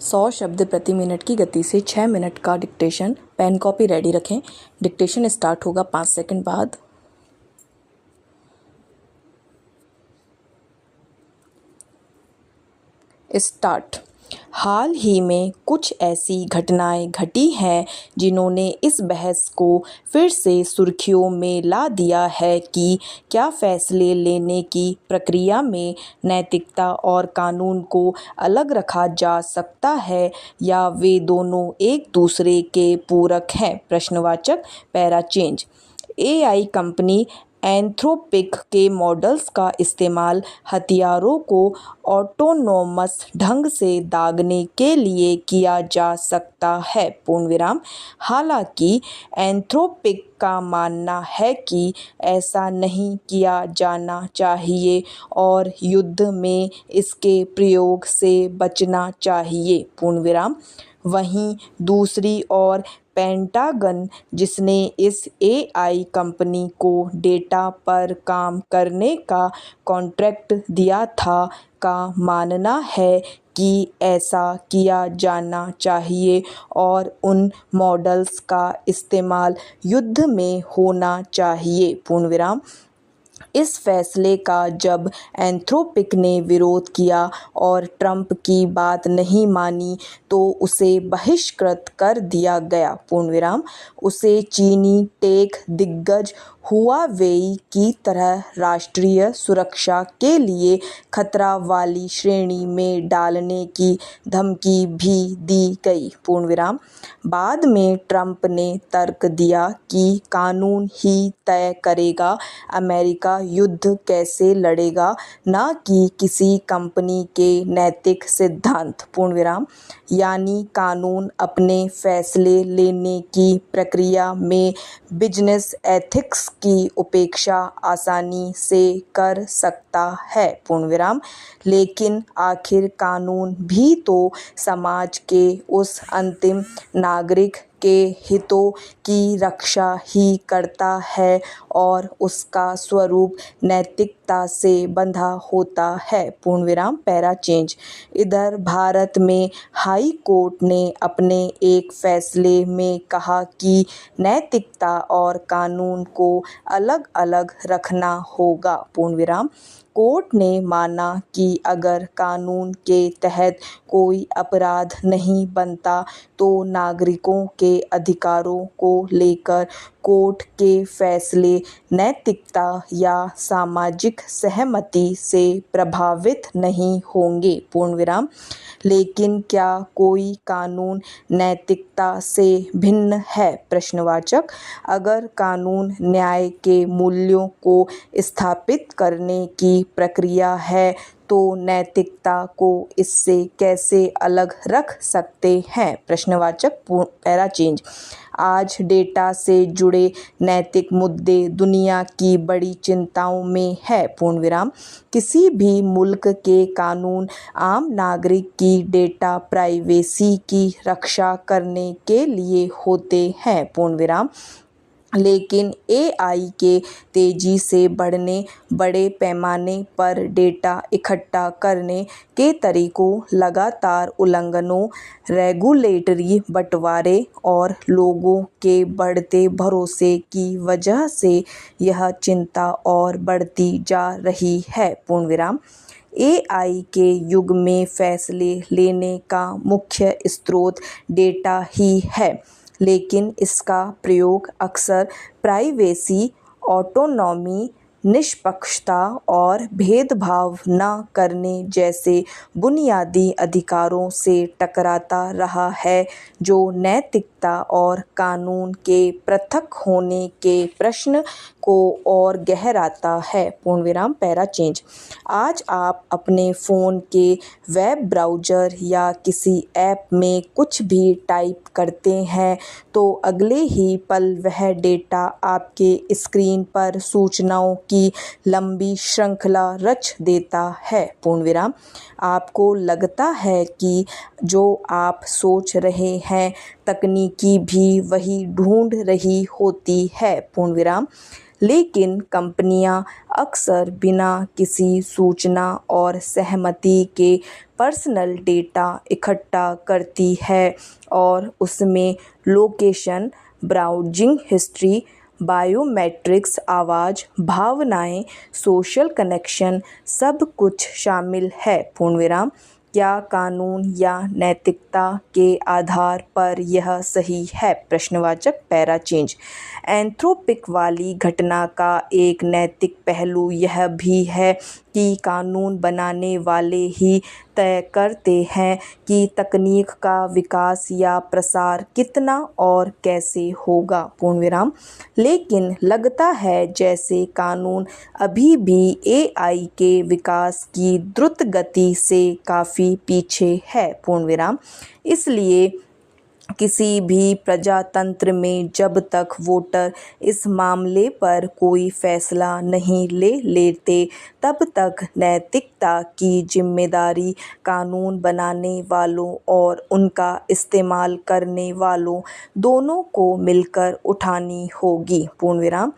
100 शब्द प्रति मिनट की गति से 6 मिनट का डिक्टेशन। पेन कॉपी रेडी रखें। डिक्टेशन स्टार्ट होगा 5 सेकंड बाद। स्टार्ट। हाल ही में कुछ ऐसी घटनाएं घटी हैं जिन्होंने इस बहस को फिर से सुर्खियों में ला दिया है कि क्या फैसले लेने की प्रक्रिया में नैतिकता और कानून को अलग रखा जा सकता है या वे दोनों एक दूसरे के पूरक हैं। प्रश्नवाचक para change. AI company Anthropic के मॉडल्स का इस्तेमाल हथियारों को ऑटोनोमस ढंग से दागने के लिए किया जा सकता है। पूर्णविराम। हालांकि एंथ्रोपिक का मानना है कि ऐसा नहीं किया जाना चाहिए और युद्ध में इसके प्रयोग से बचना चाहिए। पूर्णविराम। वहीं दूसरी ओर पेंटागन, जिसने इस एआई कंपनी को डेटा पर काम करने का कॉन्ट्रैक्ट दिया था, का मानना है कि ऐसा किया जाना चाहिए और उन मॉडल्स का इस्तेमाल युद्ध में होना चाहिए। पूर्णविराम। इस फैसले का जब एंथ्रोपिक ने विरोध किया और ट्रंप की बात नहीं मानी तो उसे बहिष्कृत कर दिया गया। पूर्णविराम। उसे चीनी टेक दिग्गज हुआवेई की तरह राष्ट्रीय सुरक्षा के लिए खतरा वाली श्रेणी में डालने की धमकी भी दी गई। पूर्णविराम। बाद में ट्रंप ने तर्क दिया कि कानून ही तय करेगा अमेरिका युद्ध कैसे लड़ेगा, न कि किसी कंपनी के नैतिक सिद्धांत। पूर्णविराम। यानी कानून अपने फैसले लेने की प्रक्रिया में बिजनेस एथिक्स की उपेक्षा आसानी से कर सकता है। पूर्णविराम। लेकिन आखिर कानून भी तो समाज के उस अंतिम नागरिक के हितों की रक्षा ही करता है और उसका स्वरूप नैतिकता से बंधा होता है। पूर्णविराम। Para change. इधर भारत में हाई कोर्ट ने अपने एक फैसले में कहा कि नैतिकता और कानून को अलग अलग रखना होगा। पूर्णविराम। कोर्ट ने माना कि अगर कानून के तहत कोई अपराध नहीं बनता तो नागरिकों के अधिकारों को लेकर कोर्ट के फैसले नैतिकता या सामाजिक सहमति से प्रभावित नहीं होंगे। पूर्णविराम। लेकिन क्या कोई कानून नैतिकता से भिन्न है? प्रश्नवाचक। अगर कानून न्याय के मूल्यों को स्थापित करने की प्रक्रिया है तो नैतिकता को इससे कैसे अलग रख सकते हैं? प्रश्नवाचक पैरा चेंज। आज डेटा से जुड़े नैतिक मुद्दे दुनिया की बड़ी चिंताओं में है। पूर्णविराम। किसी भी मुल्क के कानून आम नागरिक की डेटा प्राइवेसी की रक्षा करने के लिए होते हैं। पूर्णविराम। लेकिन एआई के तेजी से बढ़ने, बड़े पैमाने पर डेटा इकट्ठा करने के तरीकों, लगातार उल्लंघनों, रेगुलेटरी बंटवारे और लोगों के बढ़ते भरोसे की वजह से यह चिंता और बढ़ती जा रही है। पूर्णविराम। एआई के युग में फैसले लेने का मुख्य स्रोत डेटा ही है, लेकिन इसका प्रयोग अक्सर प्राइवेसी, ऑटोनॉमी, निष्पक्षता और भेदभाव न करने जैसे बुनियादी अधिकारों से टकराता रहा है, जो नैतिकता और कानून के पृथक होने के प्रश्न को और गहराता है। पूर्णविराम। Para change. आज आप अपने फ़ोन के वेब ब्राउज़र या किसी ऐप में कुछ भी टाइप करते हैं तो अगले ही पल वह डेटा आपके स्क्रीन पर सूचनाओं की लंबी श्रृंखला रच देता है। पूर्णविराम। आपको लगता है कि जो आप सोच रहे हैं तकनीकी भी वही ढूंढ रही होती है। पूर्णविराम। लेकिन कंपनियां अक्सर बिना किसी सूचना और सहमति के पर्सनल डेटा इकट्ठा करती है और उसमें लोकेशन, ब्राउजिंग हिस्ट्री, बायोमेट्रिक्स, आवाज़, भावनाएं, सोशल कनेक्शन सब कुछ शामिल है। पूर्ण विराम। क्या कानून या नैतिकता के आधार पर यह सही है? प्रश्नवाचक पैरा चेंज। एंथ्रोपिक वाली घटना का एक नैतिक पहलू यह भी है कि कानून बनाने वाले ही तय करते हैं कि तकनीक का विकास या प्रसार कितना और कैसे होगा। पूर्ण विराम। लेकिन लगता है जैसे कानून अभी भी एआई के विकास की द्रुत गति से काफ़ी पीछे है। पूर्ण विराम। इसलिए किसी भी प्रजातंत्र में जब तक वोटर इस मामले पर कोई फैसला नहीं ले लेते तब तक नैतिकता की जिम्मेदारी कानून बनाने वालों और उनका इस्तेमाल करने वालों दोनों को मिलकर उठानी होगी। पूर्ण विराम।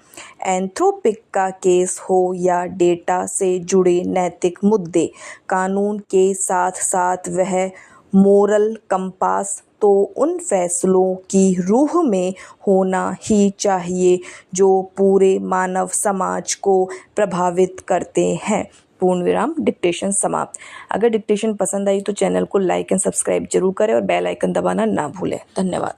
एंथ्रोपिक का केस हो या डेटा से जुड़े नैतिक मुद्दे, कानून के साथ साथ वह मोरल कंपास तो उन फैसलों की रूह में होना ही चाहिए जो पूरे मानव समाज को प्रभावित करते हैं। पूर्ण विराम। डिक्टेशन समाप्त। अगर डिक्टेशन पसंद आई तो चैनल को लाइक एंड सब्सक्राइब जरूर करें और बेल आइकन दबाना ना भूलें। धन्यवाद।